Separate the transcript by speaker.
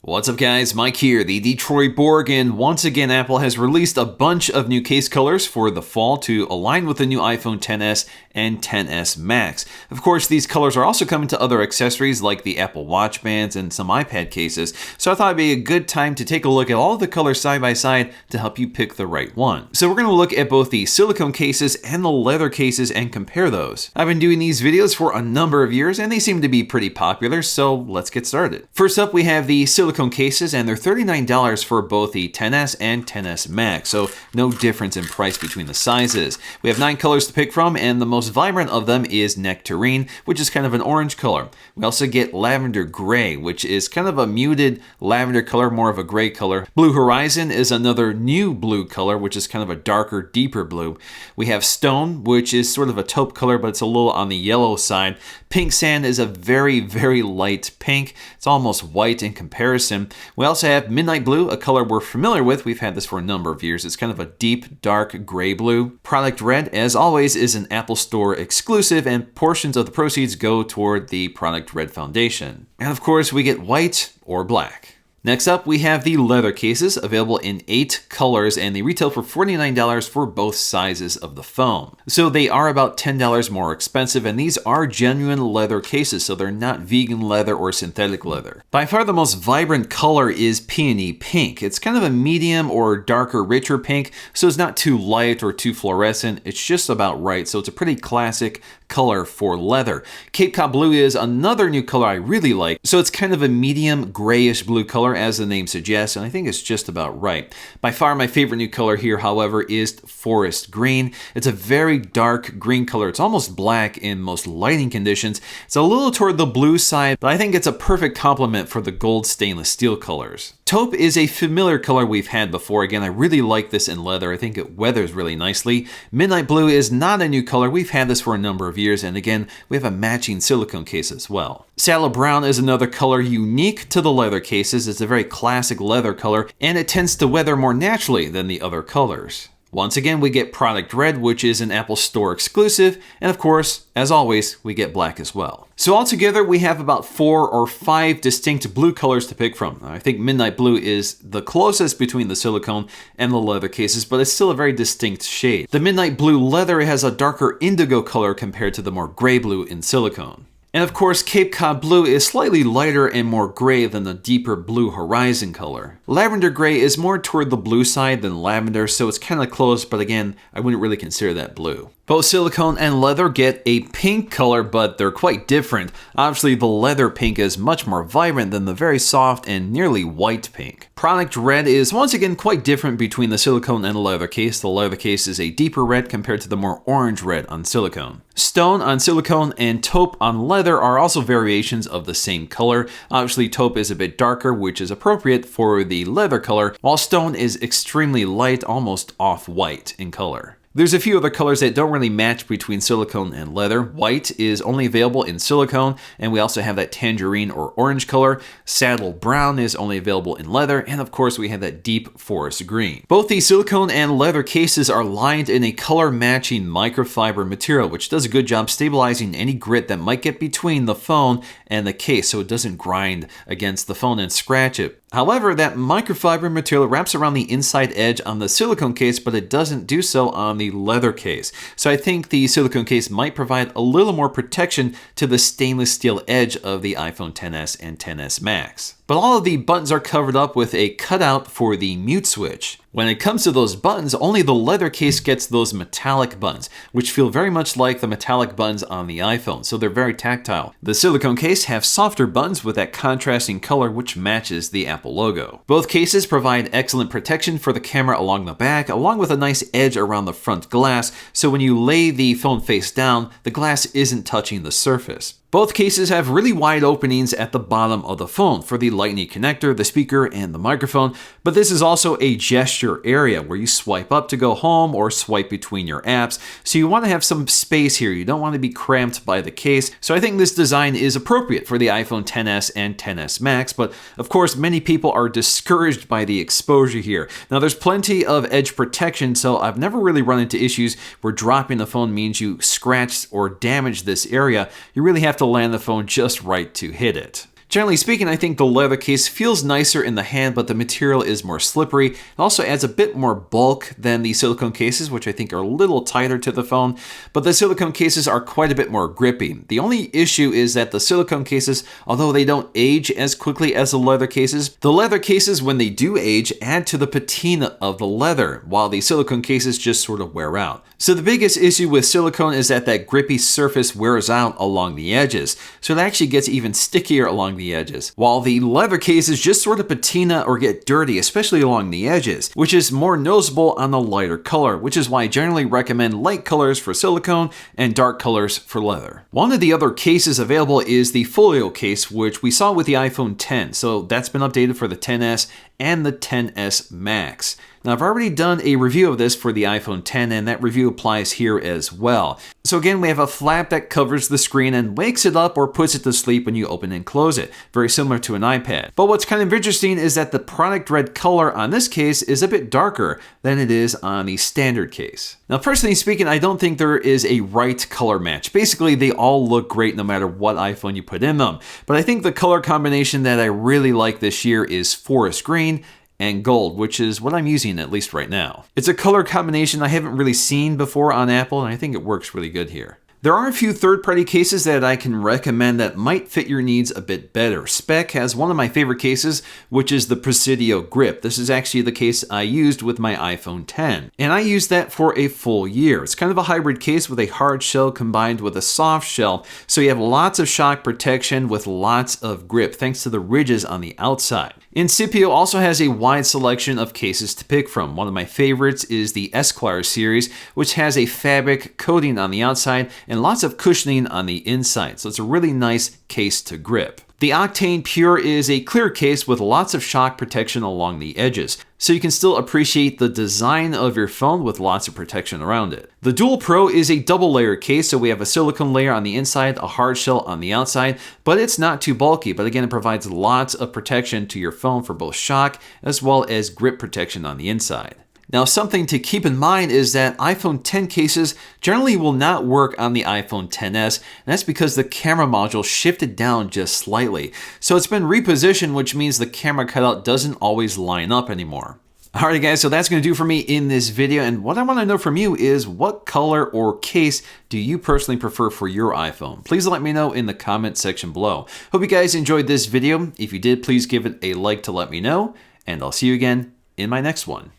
Speaker 1: What's up guys, Mike here, the Detroit Borg, and once again Apple has released a bunch of new case colors for the fall to align with the new iPhone XS and XS Max. Of course, these colors are also coming to other accessories like the Apple Watch bands and some iPad cases, so I thought it'd be a good time to take a look at all of the colors side by side to help you pick the right one. So we're going to look at both the silicone cases and the leather cases and compare those. I've been doing these videos for a number of years and they seem to be pretty popular, so let's get started. First up, we have the silicone cases, and they're $39 for both the XS and XS Max, so no difference in price between the sizes. We have 9 colors to pick from, and the most vibrant of them is nectarine, which is kind of an orange color. We also get lavender gray, which is kind of a muted lavender color, more of a gray color. Blue horizon is another new blue color, which is kind of a darker, deeper blue. We have stone, which is sort of a taupe color, but it's a little on the yellow side. Pink sand is a very, very light pink. It's almost white in comparison. We also have midnight blue, a color we're familiar with. We've had this for a number of years. It's kind of a deep, dark gray blue. Product red, as always, is an Apple Store exclusive, and portions of the proceeds go toward the Product Red Foundation. And of course, we get white or black. Next up, we have the leather cases, available in 8 colors, and they retail for $49 for both sizes of the phone. So they are about $10 more expensive, and these are genuine leather cases, so they're not vegan leather or synthetic leather. By far the most vibrant color is peony pink. It's kind of a medium or darker, richer pink, so it's not too light or too fluorescent. It's just about right, so it's a pretty classic color for leather. Cape Cod blue is another new color I really like, so it's kind of a medium grayish blue color, as the name suggests, and I think it's just about right. By far my favorite new color here, however, is forest green. It's a very dark green color. It's almost black in most lighting conditions. It's a little toward the blue side, but I think it's a perfect complement for the gold stainless steel colors. Taupe is a familiar color we've had before. Again, I really like this in leather. I think it weathers really nicely. Midnight blue is not a new color. We've had this for a number of years, and again, we have a matching silicone case as well. Saddle brown is another color unique to the leather cases. It's a very classic leather color, and it tends to weather more naturally than the other colors. Once again, we get Product Red, which is an Apple Store exclusive, and of course, as always, we get black as well. So altogether, we have about 4 or 5 distinct blue colors to pick from. I think midnight blue is the closest between the silicone and the leather cases, but it's still a very distinct shade. The midnight blue leather has a darker indigo color compared to the more gray blue in silicone. And of course, Cape Cod blue is slightly lighter and more gray than the deeper blue horizon color. Lavender gray is more toward the blue side than lavender, so it's kind of close, but again, I wouldn't really consider that blue. Both silicone and leather get a pink color, but they're quite different. Obviously, the leather pink is much more vibrant than the very soft and nearly white pink. Product red is once again quite different between the silicone and the leather case. The leather case is a deeper red compared to the more orange red on silicone. Stone on silicone and taupe on leather are also variations of the same color. Obviously, taupe is a bit darker, which is appropriate for the leather color, while stone is extremely light, almost off-white in color. There's a few other colors that don't really match between silicone and leather. White is only available in silicone, and we also have that tangerine or orange color. Saddle brown is only available in leather, and of course we have that deep forest green. Both the silicone and leather cases are lined in a color-matching microfiber material, which does a good job stabilizing any grit that might get between the phone and the case, so it doesn't grind against the phone and scratch it. However, that microfiber material wraps around the inside edge on the silicone case, but it doesn't do so on the leather case. So I think the silicone case might provide a little more protection to the stainless steel edge of the iPhone XS and XS Max. But all of the buttons are covered up with a cutout for the mute switch. When it comes to those buttons, only the leather case gets those metallic buttons, which feel very much like the metallic buttons on the iPhone, so they're very tactile. The silicone case have softer buttons with that contrasting color which matches the Apple logo. Both cases provide excellent protection for the camera along the back, along with a nice edge around the front glass, so when you lay the phone face down, the glass isn't touching the surface. Both cases have really wide openings at the bottom of the phone for the Lightning connector, the speaker, and the microphone, but this is also a gesture area where you swipe up to go home or swipe between your apps, so you want to have some space here. You don't want to be cramped by the case, so I think this design is appropriate for the iPhone XS and XS Max, but of course many people are discouraged by the exposure here. Now there's plenty of edge protection, so I've never really run into issues where dropping the phone means you scratch or damage this area. You really have to land the phone just right to hit it. Generally speaking, I think the leather case feels nicer in the hand, but the material is more slippery. It also adds a bit more bulk than the silicone cases, which I think are a little tighter to the phone, but the silicone cases are quite a bit more grippy. The only issue is that the silicone cases, although they don't age as quickly as the leather cases, when they do age, add to the patina of the leather, while the silicone cases just sort of wear out. So the biggest issue with silicone is that grippy surface wears out along the edges, so it actually gets even stickier along the edges, while the leather cases just sort of patina or get dirty, especially along the edges, which is more noticeable on the lighter color, which is why I generally recommend light colors for silicone and dark colors for leather. One of the other cases available is the Folio case, which we saw with the iPhone 10, so that's been updated for the 10s and the 10s Max. Now, I've already done a review of this for the iPhone 10, and that review applies here as well. So again, we have a flap that covers the screen and wakes it up or puts it to sleep when you open and close it, very similar to an iPad. But what's kind of interesting is that the product red color on this case is a bit darker than it is on the standard case. Now, personally speaking, I don't think there is a right color match. Basically, they all look great no matter what iPhone you put in them. But I think the color combination that I really like this year is forest green and gold, which is what I'm using at least right now. It's a color combination I haven't really seen before on Apple, and I think it works really good here. There are a few third-party cases that I can recommend that might fit your needs a bit better. Spec has one of my favorite cases, which is the Presidio Grip. This is actually the case I used with my iPhone 10, and I used that for a full year. It's kind of a hybrid case with a hard shell combined with a soft shell, so you have lots of shock protection with lots of grip thanks to the ridges on the outside. Incipio also has a wide selection of cases to pick from. One of my favorites is the Esquire series, which has a fabric coating on the outside and lots of cushioning on the inside, so it's a really nice case to grip. The Octane Pure is a clear case with lots of shock protection along the edges, so you can still appreciate the design of your phone with lots of protection around it. The Dual Pro is a double layer case, so we have a silicone layer on the inside, a hard shell on the outside, but it's not too bulky, but again, it provides lots of protection to your phone for both shock as well as grip protection on the inside. Now, something to keep in mind is that iPhone 10 cases generally will not work on the iPhone XS, and that's because the camera module shifted down just slightly. So it's been repositioned, which means the camera cutout doesn't always line up anymore. Alright guys, so that's going to do for me in this video, and what I want to know from you is what color or case do you personally prefer for your iPhone? Please let me know in the comment section below. Hope you guys enjoyed this video. If you did, please give it a like to let me know, and I'll see you again in my next one.